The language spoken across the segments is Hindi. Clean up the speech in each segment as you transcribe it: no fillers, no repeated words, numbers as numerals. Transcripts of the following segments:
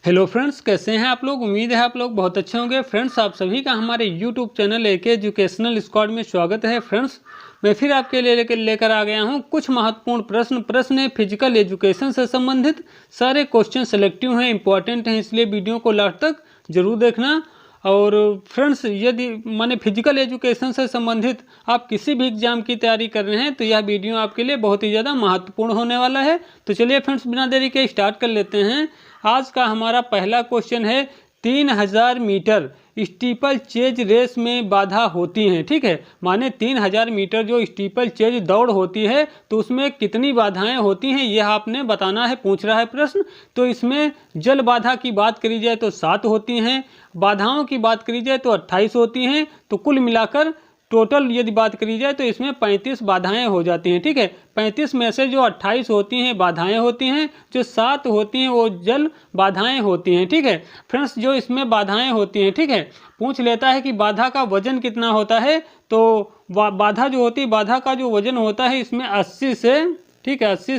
हेलो फ्रेंड्स, कैसे हैं आप लोग। उम्मीद है आप लोग बहुत अच्छे होंगे। फ्रेंड्स, आप सभी का हमारे YouTube channel AK educational squad में स्वागत है। फ्रेंड्स, मैं फिर आपके लिए लेकर आ गया हूं कुछ महत्वपूर्ण प्रश्न फिजिकल एजुकेशन से संबंधित। सारे क्वेश्चन सेलेक्टिव हैं, इंपॉर्टेंट हैं, इसलिए वीडियो को लास्ट तक जरूर देखना। और फ्रेंड्स, यदि माने फिजिकल एजुकेशन से संबंधित आप किसी भी एग्जाम की तैयारी कर रहे हैं तो यह वीडियो आपके लिए बहुत ही ज़्यादा महत्वपूर्ण होने वाला है। तो चलिए फ्रेंड्स, बिना देरी के स्टार्ट कर लेते हैं। आज का हमारा पहला क्वेश्चन है 3000 मीटर स्टीपल चेज रेस में बाधा होती हैं। ठीक है, माने 3000 मीटर जो स्टीपल चेज दौड़ होती है तो उसमें कितनी बाधाएं होती हैं यह आपने बताना है, पूछ रहा है प्रश्न। तो इसमें जल बाधा की बात करी जाए तो 7 होती हैं, बाधाओं की बात करी जाए तो 28 होती हैं। तो कुल मिलाकर टोटल यदि बात करी जाए तो इसमें 35 बाधाएं हो जाती हैं। ठीक है, 35 में से जो 28 होती हैं बाधाएं होती हैं, जो 7 होती हैं वो जल बाधाएं होती हैं। ठीक है फ्रेंड्स, जो इसमें बाधाएं होती हैं, ठीक है, पूछ लेता है कि बाधा का वजन कितना होता है। तो बाधा जो होती है, बाधा का जो वजन होता है इसमें 80 से, ठीक है, 80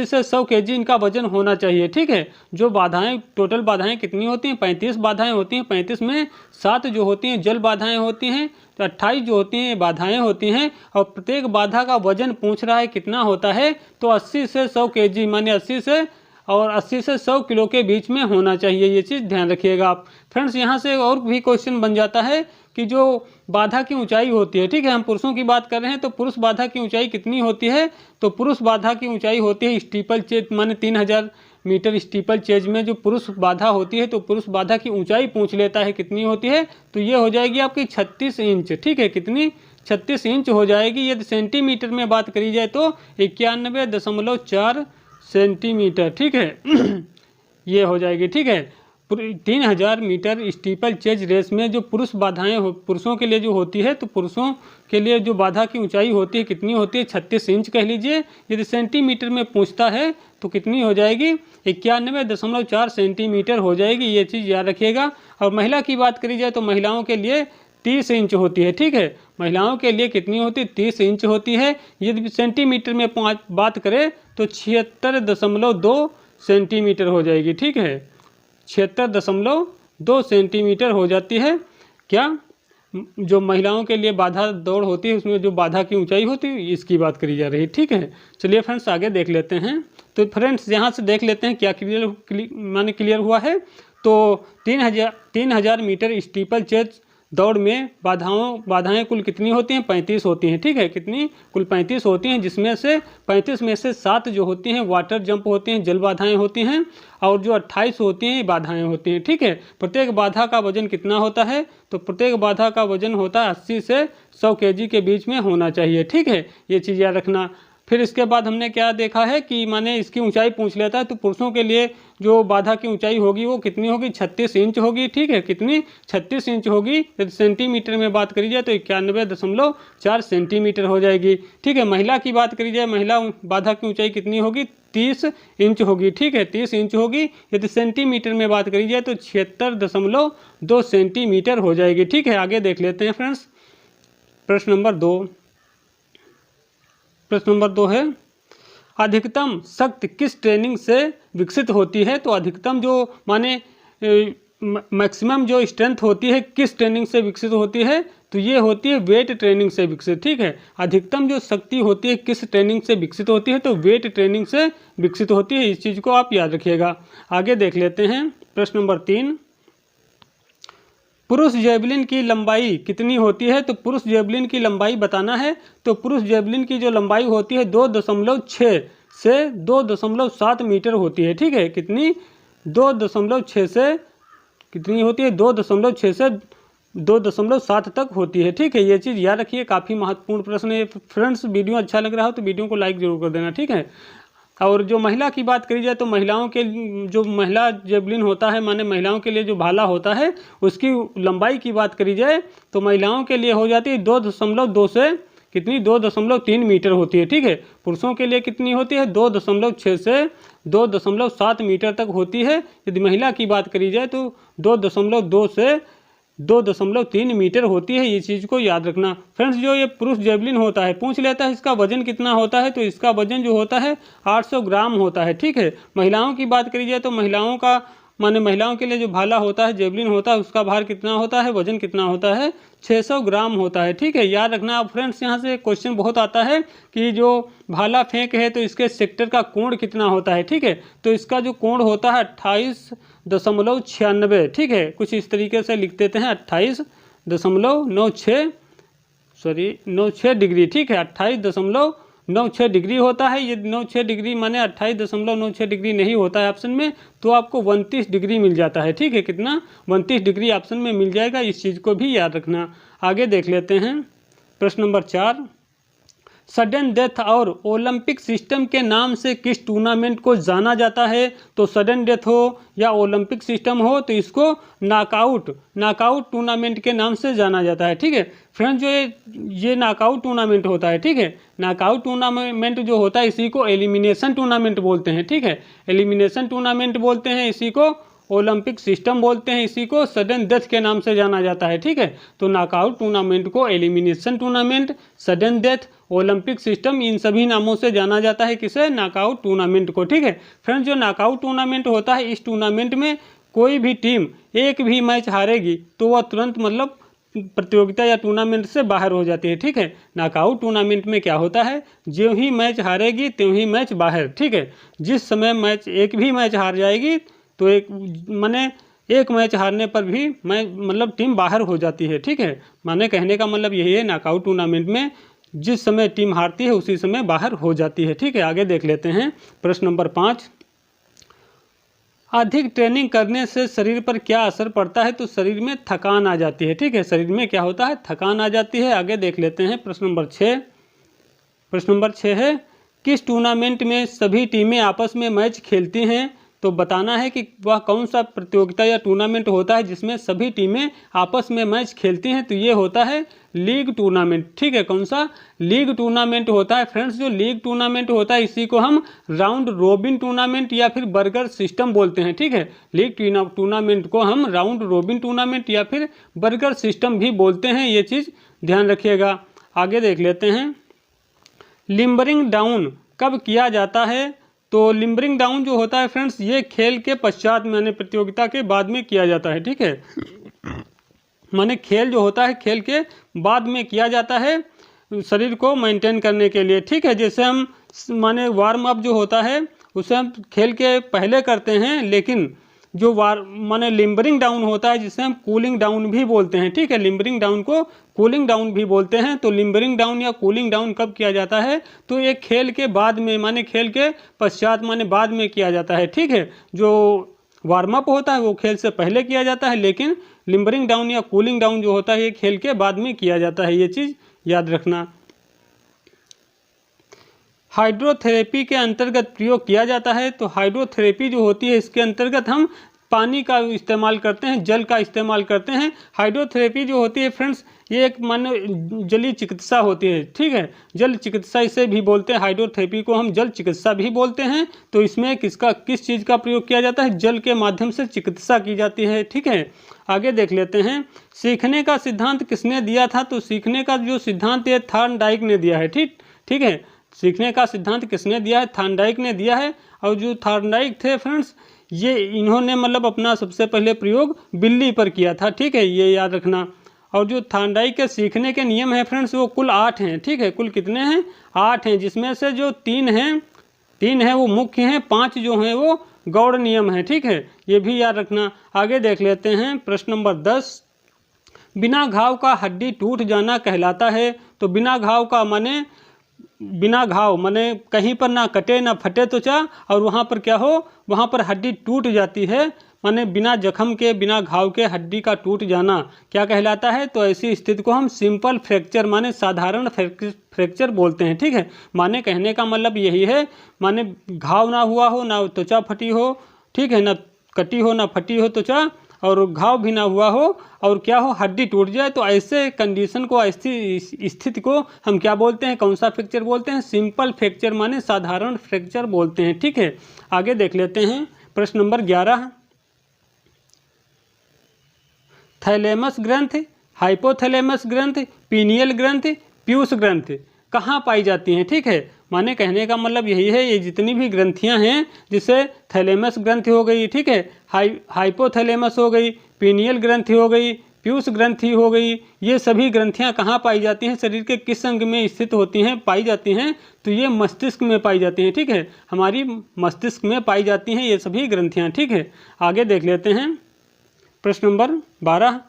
से 100 केजी इनका वजन होना चाहिए। ठीक है, जो बाधाएं, टोटल बाधाएं कितनी होती हैं, 35 बाधाएं होती हैं। 35 में 7 जो होती हैं जल बाधाएं होती हैं, तो 28 जो होती हैं बाधाएं होती हैं। और प्रत्येक बाधा का वजन पूछ रहा है कितना होता है, तो 80 से 100 केजी, माने 80 से 100 किलो के बीच में होना चाहिए। ये चीज़ ध्यान रखिएगा आप। फ्रेंड्स, यहाँ से और भी क्वेश्चन बन जाता है कि जो बाधा की ऊंचाई होती है, ठीक है, हम पुरुषों की बात कर रहे हैं तो पुरुष बाधा की ऊंचाई कितनी होती है। तो पुरुष बाधा की ऊंचाई होती है स्टीपल चेज, माने 3000 मीटर स्टीपल चेज में जो पुरुष बाधा होती है, तो पुरुष बाधा की ऊंचाई पूछ लेता है कितनी होती है। तो ये हो जाएगी आपकी 36 इंच। ठीक है, कितनी, 36 इंच हो जाएगी। यदि सेंटीमीटर में बात करी जाए तो 91.4 सेंटीमीटर। ठीक है ये हो जाएगी। ठीक है, 3000 मीटर स्टीपल चेज रेस में जो पुरुष बाधाएं पुरुषों के लिए जो होती है, तो पुरुषों के लिए जो बाधा की ऊंचाई होती है कितनी होती है, 36 इंच कह लीजिए। यदि सेंटीमीटर में पूछता है तो कितनी हो जाएगी, 91.4 सेंटीमीटर हो जाएगी। ये चीज़ याद रखिएगा। और महिला की बात करी जाए तो महिलाओं के लिए 30 इंच होती है। ठीक है, महिलाओं के लिए कितनी होती है, 30 इंच होती है। यदि सेंटीमीटर में बात करें तो 76.2 सेंटीमीटर हो जाएगी। ठीक है, 76.2 सेंटीमीटर हो जाती है। क्या, जो महिलाओं के लिए बाधा दौड़ होती है उसमें जो बाधा की ऊंचाई होती है इसकी बात करी जा रही है। ठीक है, चलिए फ्रेंड्स आगे देख लेते हैं। तो फ्रेंड्स यहाँ से देख लेते हैं क्या क्लियर हुआ है। तो 3000 मीटर स्टीपल चेज दौड़ में बाधाएं कुल कितनी होती हैं, 35 होती हैं। ठीक है, कितनी, कुल 35 होती हैं, जिसमें से 35 में से 7 जो होती हैं वाटर जंप होती हैं, जल बाधाएं होती हैं। और जो 28 होती हैं बाधाएं होती हैं। ठीक है, प्रत्येक बाधा का वजन कितना होता है, तो प्रत्येक बाधा का वजन होता है 80 से 100 केजी के बीच में होना चाहिए। ठीक है, ये चीज़ याद रखना। फिर इसके बाद हमने क्या देखा है कि माने इसकी ऊंचाई पूछ लेता है, तो पुरुषों के लिए जो बाधा की ऊंचाई होगी वो कितनी होगी, 36 इंच होगी। ठीक है, कितनी, 36 इंच होगी। यदि सेंटीमीटर में बात करी जाए तो 91.4 सेंटीमीटर हो जाएगी। ठीक है, महिला की बात करी जाए, महिला बाधा की ऊंचाई कितनी होगी, 30 इंच होगी। ठीक है, 30 इंच होगी। यदि सेंटीमीटर में बात करी जाए तो 76.2 सेंटीमीटर हो जाएगी। ठीक है, आगे देख लेते हैं फ्रेंड्स। प्रश्न नंबर 2 है, अधिकतम शक्ति किस ट्रेनिंग से विकसित होती है। तो अधिकतम जो माने मैक्सिमम जो स्ट्रेंथ होती है किस ट्रेनिंग से विकसित होती है, तो ये होती है वेट ट्रेनिंग से विकसित। ठीक है, अधिकतम जो शक्ति होती है किस ट्रेनिंग से विकसित होती है, तो वेट ट्रेनिंग से विकसित होती है। इस चीज़ को आप याद रखिएगा। आगे देख लेते हैं। प्रश्न नंबर 3, पुरुष जेवलिन की लंबाई कितनी होती है। तो पुरुष जेवलिन की लंबाई बताना है। तो पुरुष जेवलिन की जो लंबाई होती है 2.6 से 2.7 मीटर होती है। ठीक है, कितनी, 2.6 से कितनी होती है, 2.6 से 2.7 तक होती है। ठीक है, ये चीज़ याद रखिए, काफ़ी महत्वपूर्ण प्रश्न है। फ्रेंड्स, वीडियो अच्छा लग रहा हो तो वीडियो को लाइक जरूर कर देना। ठीक है, और जो महिला की बात करी जाए तो महिलाओं के जो महिला जेवलिन होता है, माने महिलाओं के लिए जो भाला होता है उसकी लंबाई की बात करी जाए तो महिलाओं के लिए हो जाती है 2.2 से कितनी, 2.3 मीटर होती है। ठीक है, पुरुषों के लिए कितनी होती है, 2.6 से 2.7 मीटर तक होती है। यदि महिला की बात करी जाए तो 2.2 से 2.3 मीटर होती है। ये चीज़ को याद रखना फ्रेंड्स। जो ये पुरुष जेवलिन होता है, पूछ लेता है इसका वजन कितना होता है, तो इसका वजन जो होता है 800 ग्राम होता है, ठीक है। महिलाओं की बात करी जाए तो महिलाओं का माने महिलाओं के लिए जो भाला होता है, जेवलिन होता है, उसका भार कितना होता है, वजन कितना होता है, 600 ग्राम होता है, ठीक है। याद रखना आप फ्रेंड्स। यहाँ से क्वेश्चन बहुत आता है कि जो भाला फेंक है तो इसके सेक्टर का कोण कितना होता है, ठीक है। तो इसका जो कोण होता है 28.96, ठीक है। कुछ इस तरीके से लिख देते हैं 28.96 डिग्री, ठीक है। 28.96 डिग्री होता है। ये 96 डिग्री माने 28.96 डिग्री नहीं होता है ऑप्शन में, तो आपको 29 डिग्री मिल जाता है, ठीक है। कितना, 29 डिग्री ऑप्शन में मिल जाएगा। इस चीज़ को भी याद रखना। आगे देख लेते हैं प्रश्न नंबर 4। सडन डेथ और ओलंपिक सिस्टम के नाम से किस टूर्नामेंट को जाना जाता है। तो सडन डेथ हो या ओलंपिक सिस्टम हो तो इसको नॉकआउट टूर्नामेंट के नाम से जाना जाता है, ठीक है। फ्रेंड्स, जो ये नॉकआउट टूर्नामेंट होता है, ठीक है। नॉकआउट टूर्नामेंट जो होता है इसी को एलिमिनेशन टूर्नामेंट बोलते हैं, ठीक है। एलिमिनेशन टूर्नामेंट बोलते हैं, इसी को ओलंपिक सिस्टम बोलते हैं, इसी को सडन डेथ के नाम से जाना जाता है, ठीक है। तो नॉकआउट टूर्नामेंट को elimination tournament, sudden death, Olympic system, इन सभी नामों से जाना जाता है किसे, नॉकआउट टूर्नामेंट को, ठीक है। फ्रेंड्स, जो नॉकआउट टूर्नामेंट होता है, इस टूर्नामेंट में कोई भी टीम एक भी मैच हारेगी तो वह तुरंत मतलब प्रतियोगिता या टूर्नामेंट से बाहर हो जाती है, ठीक है। नॉकआउट टूर्नामेंट में क्या होता है, जो ही मैच हारेगी त्यों ही मैच बाहर, ठीक है। जिस समय एक भी मैच हार जाएगी तो एक मैच हारने पर भी मतलब टीम बाहर हो जाती है, ठीक है। माने कहने का मतलब यही है, नॉकआउट टूर्नामेंट में जिस समय टीम हारती है उसी समय बाहर हो जाती है, ठीक है। आगे देख लेते हैं प्रश्न नंबर 5। अधिक ट्रेनिंग करने से शरीर पर क्या असर पड़ता है। तो शरीर में थकान आ जाती है, ठीक है। शरीर में क्या होता है, थकान आ जाती है। आगे देख लेते हैं प्रश्न नंबर 6। प्रश्न नंबर 6 है, किस टूर्नामेंट में सभी टीमें आपस में मैच खेलती हैं। तो बताना है कि वह कौन सा प्रतियोगिता या टूर्नामेंट होता है जिसमें सभी टीमें आपस में मैच खेलती हैं। तो ये होता है लीग टूर्नामेंट, ठीक है। कौन सा, लीग टूर्नामेंट होता है। फ्रेंड्स, जो लीग टूर्नामेंट होता है इसी को हम राउंड रोबिन टूर्नामेंट या फिर बर्गर सिस्टम बोलते हैं, ठीक है। लीग टूर्नामेंट को हम राउंड रोबिन टूर्नामेंट या फिर बर्गर सिस्टम भी बोलते हैं, ये चीज़ ध्यान रखिएगा। आगे देख लेते हैं, लिम्बरिंग डाउन कब किया जाता है। तो लिम्बरिंग डाउन जो होता है फ्रेंड्स, ये खेल के पश्चात माने प्रतियोगिता के बाद में किया जाता है, ठीक है। माने खेल जो होता है खेल के बाद में किया जाता है शरीर को मेंटेन करने के लिए, ठीक है। जैसे हम माने वार्म अप जो होता है उसे हम खेल के पहले करते हैं, लेकिन जो माने लिम्बरिंग डाउन होता है जिसे हम कूलिंग डाउन भी बोलते हैं, ठीक है। लिम्बरिंग डाउन को कूलिंग डाउन भी बोलते हैं। तो लिम्बरिंग डाउन या कूलिंग डाउन कब किया जाता है, तो एक खेल के बाद में माने खेल के पश्चात माने बाद में किया जाता है, ठीक है। जो वार्म अप होता है वो खेल से पहले किया जाता है, लेकिन लिम्बरिंग डाउन या कूलिंग डाउन जो होता है ये खेल के बाद में किया जाता है, ये चीज़ याद रखना। हाइड्रोथेरेपी के अंतर्गत प्रयोग किया जाता है। तो हाइड्रोथेरेपी जो होती है इसके अंतर्गत हम पानी का इस्तेमाल करते हैं, जल का इस्तेमाल करते हैं। हाइड्रोथेरेपी जो होती है फ्रेंड्स, ये एक मानो जलीय चिकित्सा होती है, ठीक है। जल चिकित्सा इसे भी बोलते हैं, हाइड्रोथेरेपी को हम जल चिकित्सा भी बोलते हैं। तो इसमें किस चीज़ का प्रयोग किया जाता है, जल के माध्यम से चिकित्सा की जाती है, ठीक है। आगे देख लेते हैं, सीखने का सिद्धांत किसने दिया था। तो सीखने का जो सिद्धांत है थॉर्नडाइक ने दिया है, ठीक है। सीखने का सिद्धांत किसने दिया है, थॉर्नडाइक ने दिया है। और जो थॉर्नडाइक थे फ्रेंड्स, ये इन्होंने मतलब अपना सबसे पहले प्रयोग बिल्ली पर किया था, ठीक है, ये याद रखना। और जो थॉर्नडाइक के सीखने के नियम हैं फ्रेंड्स वो कुल 8 हैं, ठीक है। कुल कितने हैं, 8 हैं, जिसमें से जो 3 हैं वो मुख्य हैं, 5 जो हैं वो गौड़ नियम हैं, ठीक है। ये भी याद रखना। आगे देख लेते हैं प्रश्न नंबर 10। बिना घाव का हड्डी टूट जाना कहलाता है। तो बिना घाव माने कहीं पर ना कटे ना फटे त्वचा, और वहाँ पर क्या हो, वहाँ पर हड्डी टूट जाती है। माने बिना जख्म के बिना घाव के हड्डी का टूट जाना क्या कहलाता है। तो ऐसी स्थिति को हम सिंपल फ्रैक्चर माने साधारण फ्रैक्चर बोलते हैं, ठीक है। माने कहने का मतलब यही है, माने घाव ना हुआ हो, ना त्वचा फटी हो, ठीक है, ना कटी हो ना फटी हो त्वचा, और घाव भी ना हुआ हो, और क्या हो, हड्डी टूट जाए। तो ऐसे कंडीशन को, ऐसी स्थिति को हम क्या बोलते हैं, कौन सा फ्रैक्चर बोलते हैं, सिंपल फ्रैक्चर माने साधारण फ्रैक्चर बोलते हैं, ठीक है। आगे देख लेते हैं प्रश्न नंबर 11। थैलेमस ग्रंथि, हाइपोथैलेमस ग्रंथि, पीनियल ग्रंथि, पीयूष ग्रंथि कहाँ पाई जाती हैं, ठीक है। माने कहने का मतलब यही है, ये जितनी भी ग्रंथियां हैं, जिसे थैलेमस ग्रंथि हो गई, ठीक है, हाइपोथैलेमस हो गई, पीनियल ग्रंथि हो गई, पीयूष ग्रंथि हो गई, ये सभी ग्रंथियां कहाँ पाई जाती हैं, शरीर के किस अंग में स्थित होती हैं, पाई जाती हैं, तो ये मस्तिष्क में पाई जाती हैं, ठीक है, हमारी मस्तिष्क में पाई जाती हैं ये सभी ग्रंथियां, ठीक है। आगे देख लेते हैं प्रश्न नंबर 12,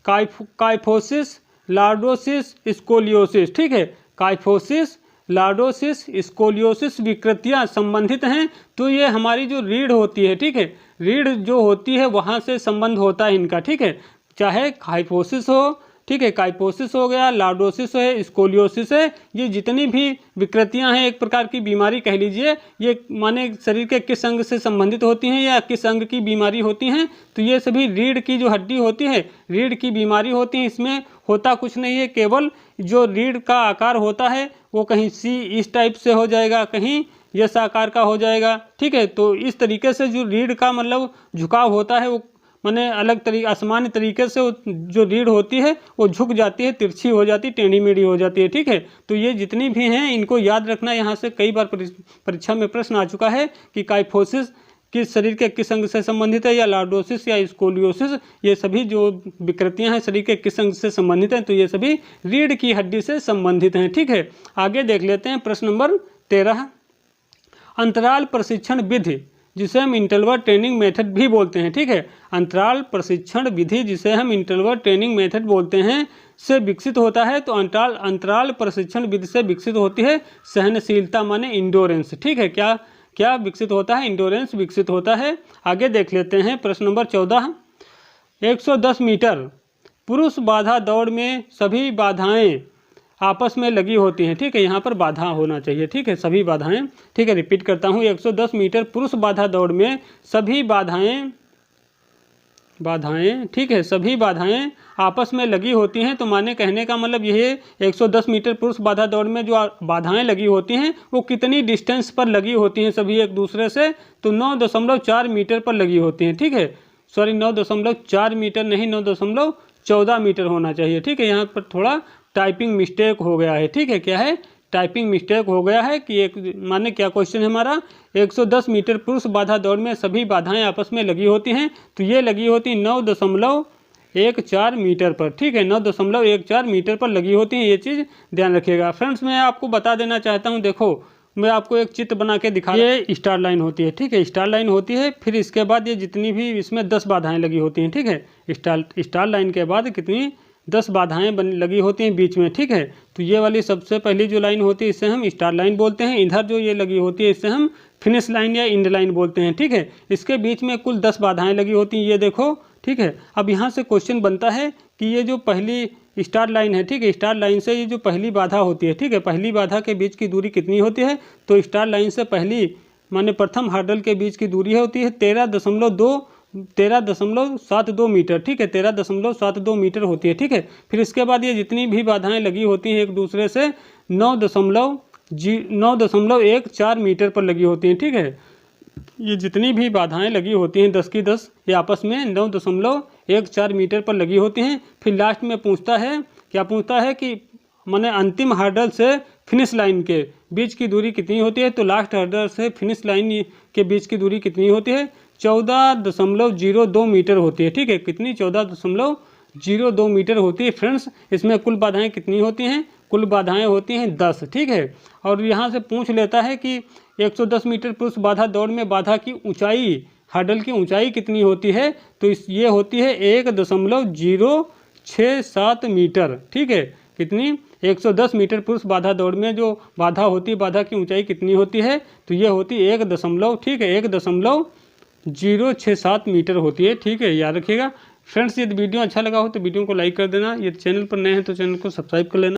काइफोसिस, लॉर्डोसिस, स्कोलियोसिस, ठीक है, काइफोसिस, लॉर्डोसिस, स्कोलियोसिस विकृतियां संबंधित हैं, तो ये हमारी जो रीढ़ होती है, ठीक है, रीढ़ जो होती है वहाँ से संबंध होता है इनका, ठीक है, चाहे काइफोसिस हो, ठीक है, काइफोसिस हो गया, लॉर्डोसिस है, स्कोलियोसिस है, ये जितनी भी विकृतियां हैं, एक प्रकार की बीमारी कह लीजिए, ये माने शरीर के किस अंग से संबंधित होती हैं या किस अंग की बीमारी होती हैं, तो ये सभी रीढ़ की जो हड्डी होती है, रीढ़ की बीमारी होती है। इसमें होता कुछ नहीं है, केवल जो रीढ़ का आकार होता है वो कहीं सी इस टाइप से हो जाएगा, कहीं यस आकार का हो जाएगा, ठीक है। तो इस तरीके से जो रीढ़ का मतलब झुकाव होता है वो माने अलग तरीके, असामान्य तरीके से जो रीढ़ होती है वो झुक जाती है, तिरछी हो जाती है, टेढ़ी मेढ़ी हो जाती है, ठीक है। तो ये जितनी भी हैं इनको याद रखना, यहाँ से कई बार परीक्षा में प्रश्न आ चुका है कि काइफोसिस किस शरीर के किस अंग से संबंधित है, या लॉर्डोसिस या स्कोलियोसिस, ये सभी जो विकृतियां हैं शरीर के किस अंग से संबंधित हैं, तो ये सभी रीढ़ की हड्डी से संबंधित हैं, ठीक है। आगे देख लेते हैं प्रश्न नंबर 13, अंतराल प्रशिक्षण विधि जिसे हम इंटरवल ट्रेनिंग मेथड भी बोलते हैं, ठीक है, अंतराल प्रशिक्षण विधि जिसे हम इंटरवल ट्रेनिंग मेथड बोलते हैं से विकसित होता है, तो अंतराल प्रशिक्षण विधि से विकसित होती है सहनशीलता माने इंडोरेंस, ठीक है, क्या विकसित होता है, इंडोरेंस विकसित होता है। आगे देख लेते हैं प्रश्न नंबर 14, 110 मीटर पुरुष बाधा दौड़ में सभी बाधाएं आपस में लगी होती हैं, ठीक है, यहाँ पर बाधा होना चाहिए, ठीक है, सभी बाधाएं, ठीक है, रिपीट करता हूँ, 110 मीटर पुरुष बाधा दौड़ में सभी बाधाएं, ठीक है, सभी बाधाएं आपस में लगी होती हैं, तो माने कहने का मतलब यही है, 110 मीटर पुरुष बाधा दौड़ में जो बाधाएं लगी होती हैं वो कितनी डिस्टेंस पर लगी होती हैं सभी एक दूसरे से, तो 9.4 मीटर पर लगी होती हैं, ठीक है, सॉरी 9.4 मीटर नहीं, 9.14 मीटर होना चाहिए, ठीक है, यहाँ पर थोड़ा टाइपिंग मिस्टेक हो गया है, ठीक है, क्या है, टाइपिंग मिस्टेक हो गया है कि एक माने क्या क्वेश्चन है हमारा, 110 मीटर पुरुष बाधा दौड़ में सभी बाधाएं आपस में लगी होती हैं, तो ये लगी होती 9.14 मीटर पर, ठीक है, 9.14 मीटर पर लगी होती हैं, ये चीज़ ध्यान रखिएगा। फ्रेंड्स मैं आपको बता देना चाहता हूँ, देखो मैं आपको एक चित्र बना के दिखा, ये स्टार लाइन होती है, ठीक है, स्टार लाइन होती है, फिर इसके बाद ये जितनी भी इसमें 10 बाधाएं लगी होती हैं, ठीक है, स्टार लाइन के बाद कितनी 10 बाधाएं लगी होती हैं बीच में, ठीक है, तो ये वाली सबसे पहली जो लाइन होती है इसे हम स्टार लाइन बोलते हैं, इधर जो ये लगी होती है इसे हम फिनिश लाइन या इंड लाइन बोलते हैं, ठीक है। इसके बीच में कुल 10 बाधाएं लगी होती हैं, ये देखो, ठीक है। अब यहाँ से क्वेश्चन बनता है कि ये जो पहली स्टार लाइन है, ठीक है, स्टार लाइन से ये जो पहली बाधा होती है, ठीक है, पहली बाधा के बीच की दूरी कितनी होती है, तो स्टार लाइन से पहली माने प्रथम हार्डल के बीच की दूरी होती है 13.72 मीटर, ठीक है, 13.72 मीटर होती है, ठीक है। फिर इसके बाद ये जितनी भी बाधाएं लगी होती हैं एक दूसरे से 9.14 मीटर पर लगी होती हैं, ठीक है। ये जितनी भी बाधाएं लगी होती हैं 10 की 10 ये आपस में 9.14 मीटर पर लगी होती हैं। फिर लास्ट में पूछता है, क्या पूछता है कि माने अंतिम हार्डल से फिनिश लाइन के बीच की दूरी कितनी होती है, तो लास्ट हार्डल से फिनिश लाइन के बीच की दूरी कितनी होती है, 14.02 मीटर होती है, ठीक है, कितनी 14.02 मीटर होती है। फ्रेंड्स इसमें कुल बाधाएं कितनी होती हैं, कुल बाधाएं होती हैं 10, ठीक है। और यहाँ से पूछ लेता है कि 110 मीटर पुरुष बाधा दौड़ में बाधा की ऊंचाई, हार्डल की ऊंचाई कितनी होती है, तो ये होती है 1.067 मीटर, ठीक है, कितनी 110 मीटर पुरुष बाधा दौड़ में जो बाधा होती है बाधा की ऊंचाई कितनी होती है, तो ये होती है 1.067 मीटर होती है, ठीक है, याद रखिएगा। फ्रेंड्स यदि वीडियो अच्छा लगा हो तो वीडियो को लाइक कर देना, यदि चैनल पर नए हैं तो चैनल को सब्सक्राइब कर लेना।